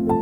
Dimulai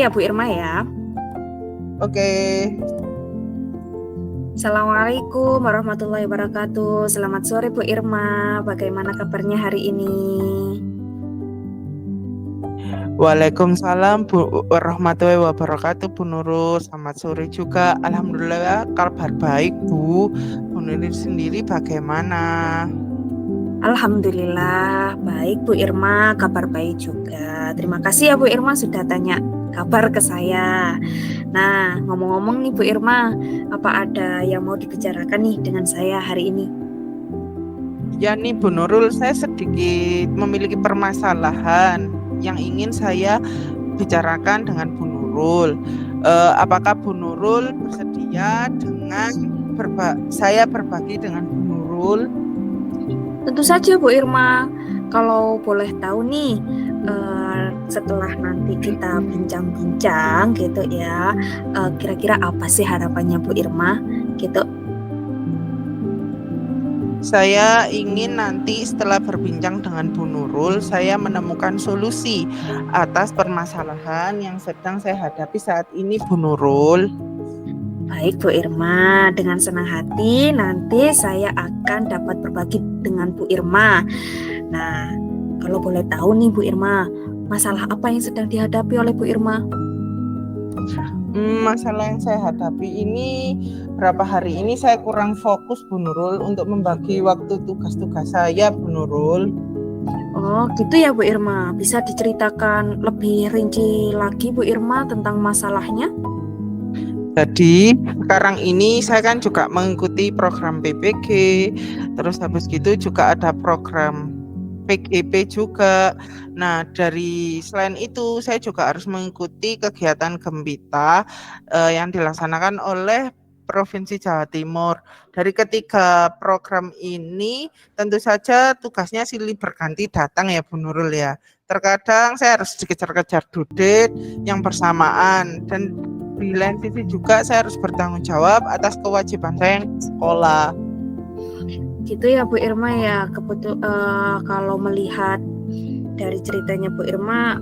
ya Bu Irma ya. Oke. Assalamualaikum warahmatullahi wabarakatuh. Selamat sore Bu Irma. Bagaimana kabarnya hari ini? Waalaikumsalam warahmatullahi wabarakatuh Bu Nurul. Selamat sore juga. Alhamdulillah kabar baik Bu. Bu Nurul sendiri bagaimana? Alhamdulillah baik Bu Irma, kabar baik juga. Terima kasih ya Bu Irma sudah tanya kabar ke saya. Nah, ngomong-ngomong nih Bu Irma, apa ada yang mau dibicarakan nih dengan saya hari ini? Ya nih Bu Nurul, saya sedikit memiliki permasalahan yang ingin saya bicarakan dengan Bu Nurul. Apakah Bu Nurul bersedia dengan saya berbagi dengan Bu Nurul? Tentu saja Bu Irma. Kalau boleh tahu nih, setelah nanti kita bincang-bincang gitu ya, kira-kira apa sih harapannya Bu Irma gitu? Saya ingin nanti setelah berbincang dengan Bu Nurul, saya menemukan solusi atas permasalahan yang sedang saya hadapi saat ini Bu Nurul. Baik Bu Irma, dengan senang hati nanti saya akan dapat berbagi dengan Bu Irma. Nah, kalau boleh tahu nih Bu Irma, masalah apa yang sedang dihadapi oleh Bu Irma? Masalah yang saya hadapi ini, berapa hari ini saya kurang fokus Bu Nurul untuk membagi waktu tugas-tugas saya Bu Nurul. Oh gitu ya Bu Irma, bisa diceritakan lebih rinci lagi Bu Irma tentang masalahnya? Jadi sekarang ini saya kan juga mengikuti program PPG, terus habis gitu juga ada program PGP juga. Nah selain itu saya juga harus mengikuti kegiatan Gembita yang dilaksanakan oleh Provinsi Jawa Timur. Dari ketiga program ini tentu saja tugasnya silih berganti datang ya Bu Nurul ya. Terkadang saya harus dikejar-kejar due date yang bersamaan, dan di lain sisi juga saya harus bertanggung jawab atas kewajiban saya yang di sekolah. Gitu ya Bu Irma ya. Kalau melihat dari ceritanya Bu Irma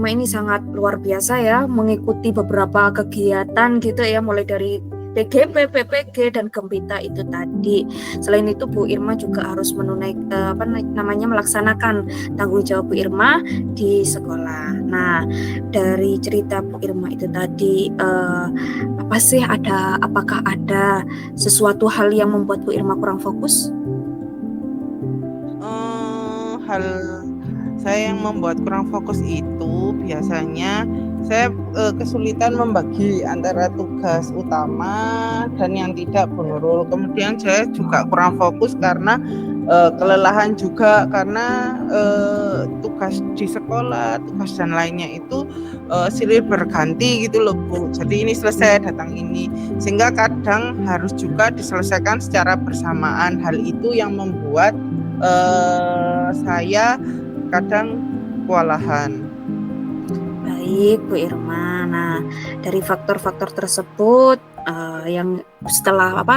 ini sangat luar biasa ya, mengikuti beberapa kegiatan gitu ya, mulai dari PGP, PPG dan Gembita itu tadi. Selain itu Bu Irma juga harus melaksanakan tanggung jawab Bu Irma di sekolah. Nah, dari cerita Bu Irma itu tadi, apakah ada sesuatu hal yang membuat Bu Irma kurang fokus? Hal saya yang membuat kurang fokus itu biasanya saya kesulitan membagi antara tugas utama dan yang tidak Bu Nurul. Kemudian saya juga kurang fokus karena kelelahan juga, karena tugas di sekolah, tugas dan lainnya itu silih berganti gitu loh Bu. Jadi ini selesai datang ini, sehingga kadang harus juga diselesaikan secara bersamaan. Hal itu yang membuat saya kadang kewalahan. Baik Bu Irma. Nah, dari faktor-faktor tersebut yang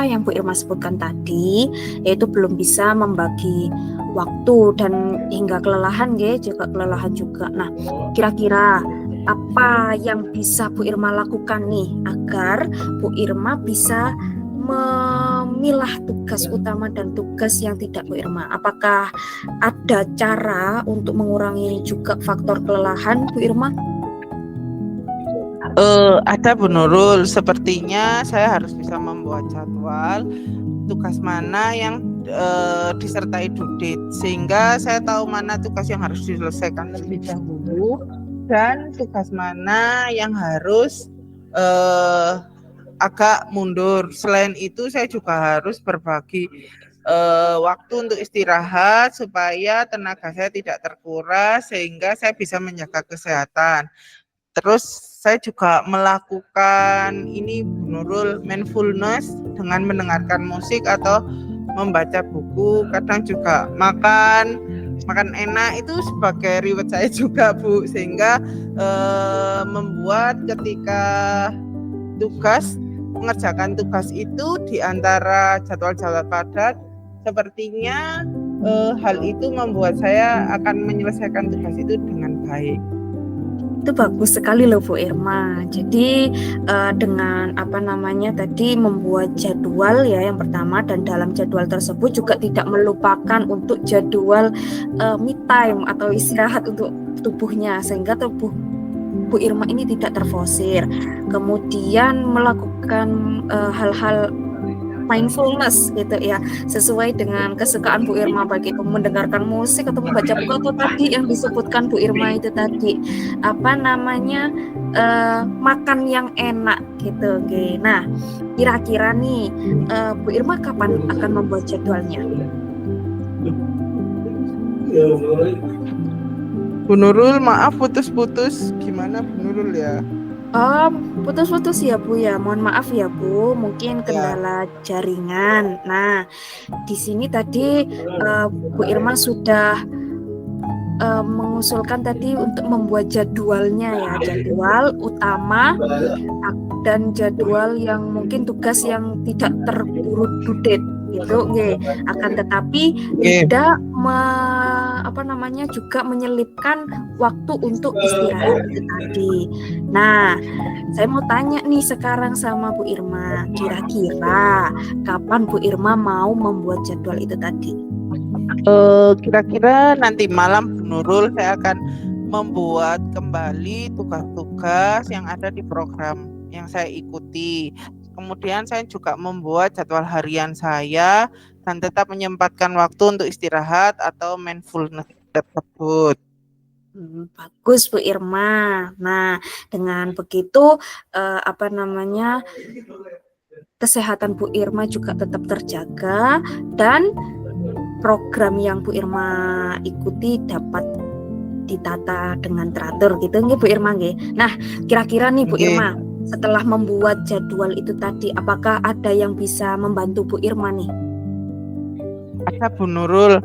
yang Bu Irma sebutkan tadi, yaitu belum bisa membagi waktu dan hingga kelelahan juga. Nah, kira-kira apa yang bisa Bu Irma lakukan nih agar Bu Irma bisa memilah tugas utama dan tugas yang tidak Bu Irma? Apakah ada cara untuk mengurangi juga faktor kelelahan Bu Irma? Ada Bu Nurul, sepertinya saya harus bisa membuat jadwal tugas mana yang disertai due date, sehingga saya tahu mana tugas yang harus diselesaikan lebih dahulu dan tugas mana yang harus agak mundur. Selain itu saya juga harus berbagi waktu untuk istirahat supaya tenaga saya tidak terkuras, sehingga saya bisa menjaga kesehatan. Terus saya juga melakukan ini Bu Nurul, mindfulness dengan mendengarkan musik atau membaca buku. Kadang juga makan makan enak itu sebagai reward saya juga, Bu, sehingga membuat ketika mengerjakan tugas itu di antara jadwal-jadwal padat, sepertinya hal itu membuat saya akan menyelesaikan tugas itu dengan baik. Itu bagus sekali loh Bu Irma. Jadi dengan tadi membuat jadwal ya yang pertama, dan dalam jadwal tersebut juga tidak melupakan untuk jadwal me time atau istirahat untuk tubuhnya, sehingga tubuh Bu Irma ini tidak terfosir. Kemudian melakukan hal-hal mindfulness gitu ya, sesuai dengan kesukaan Bu Irma, baik itu mendengarkan musik atau membaca buku, atau tadi yang disebutkan Bu Irma itu tadi makan yang enak gitu. Oke. Nah, kira-kira nih Bu Irma kapan akan membuat jadwalnya? Bu Nurul, maaf putus-putus, gimana Bu Nurul ya? Putus-putus ya Bu ya, mohon maaf ya Bu, mungkin kendala jaringan. Nah, di sini tadi Bu Irma sudah mengusulkan tadi untuk membuat jadwalnya ya, jadwal utama dan jadwal yang mungkin tugas yang tidak terburu due gitu, akan tetapi tidak juga menyelipkan waktu untuk istirahat itu tadi. Nah, saya mau tanya nih sekarang sama Bu Irma, kira-kira kapan Bu Irma mau membuat jadwal itu tadi? Kira-kira nanti malam Bu Nurul saya akan membuat kembali tugas-tugas yang ada di program yang saya ikuti. Kemudian saya juga membuat jadwal harian saya dan tetap menyempatkan waktu untuk istirahat atau mindfulness tersebut. Bagus Bu Irma. Nah, dengan begitu kesehatan Bu Irma juga tetap terjaga dan program yang Bu Irma ikuti dapat ditata dengan teratur gitu nggih Bu Irma nggih. Nah, kira-kira nih Bu Irma, setelah membuat jadwal itu tadi, apakah ada yang bisa membantu Bu Irma nih? Ada Bu Nurul,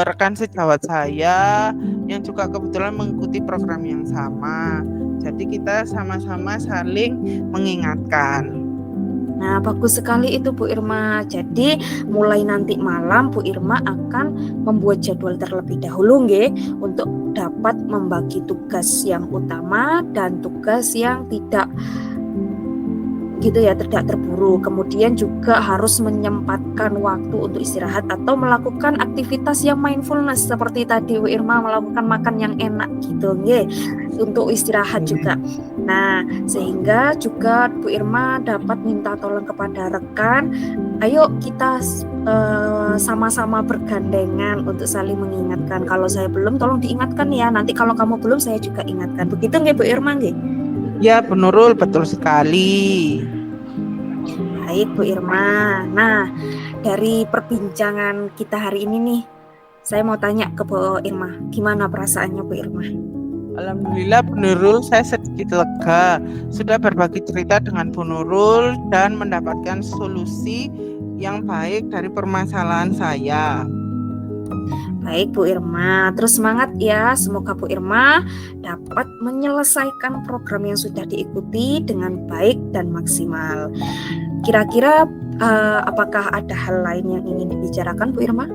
rekan sejawat saya yang juga kebetulan mengikuti program yang sama. Jadi kita sama-sama saling mengingatkan. Nah, bagus sekali itu Bu Irma. Jadi mulai nanti malam Bu Irma akan membuat jadwal terlebih dahulu nggih, untuk dapat membagi tugas yang utama dan tugas yang tidak terburu. Kemudian juga harus menyempatkan waktu untuk istirahat atau melakukan aktivitas yang mindfulness seperti tadi Bu Irma, melakukan makan yang enak gitu nggih, untuk istirahat juga. Nah, sehingga juga Bu Irma dapat minta tolong kepada rekan, ayo kita sama-sama bergandengan untuk saling mengingatkan. Kalau saya belum, tolong diingatkan ya. Nanti kalau kamu belum, saya juga ingatkan. Begitu nggih Bu Irma nggih? Ya Bu Nurul, betul sekali. Baik Bu Irma. Nah, dari perbincangan kita hari ini nih, saya mau tanya ke Bu Irma, gimana perasaannya Bu Irma? Alhamdulillah Bu Nurul, saya sedikit lega. Sudah berbagi cerita dengan Bu Nurul dan mendapatkan solusi yang baik dari permasalahan saya. Baik Bu Irma, terus semangat ya. Semoga Bu Irma dapat menyelesaikan program yang sudah diikuti dengan baik dan maksimal. Kira-kira apakah ada hal lain yang ingin dibicarakan Bu Irma?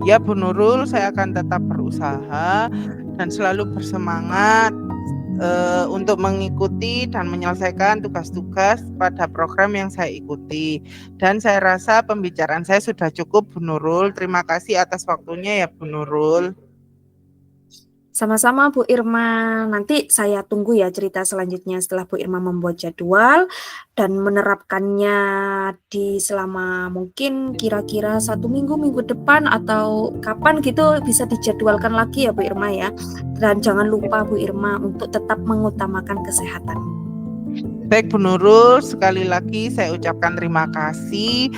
Ya Bu Nurul, saya akan tetap berusaha dan selalu bersemangat untuk mengikuti dan menyelesaikan tugas-tugas pada program yang saya ikuti. Dan saya rasa pembicaraan saya sudah cukup Bu Nurul. Terima kasih atas waktunya ya Bu Nurul. Sama-sama Bu Irma, nanti saya tunggu ya cerita selanjutnya setelah Bu Irma membuat jadwal dan menerapkannya di selama mungkin kira-kira 1 minggu depan atau kapan gitu, bisa dijadwalkan lagi ya Bu Irma ya. Dan jangan lupa Bu Irma untuk tetap mengutamakan kesehatan. Baik Bu Nurul, sekali lagi saya ucapkan terima kasih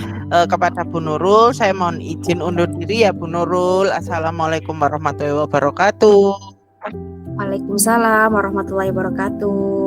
kepada Bu Nurul. Saya mohon izin undur diri ya Bu Nurul. Assalamualaikum warahmatullahi wabarakatuh. Waalaikumsalam warahmatullahi wabarakatuh.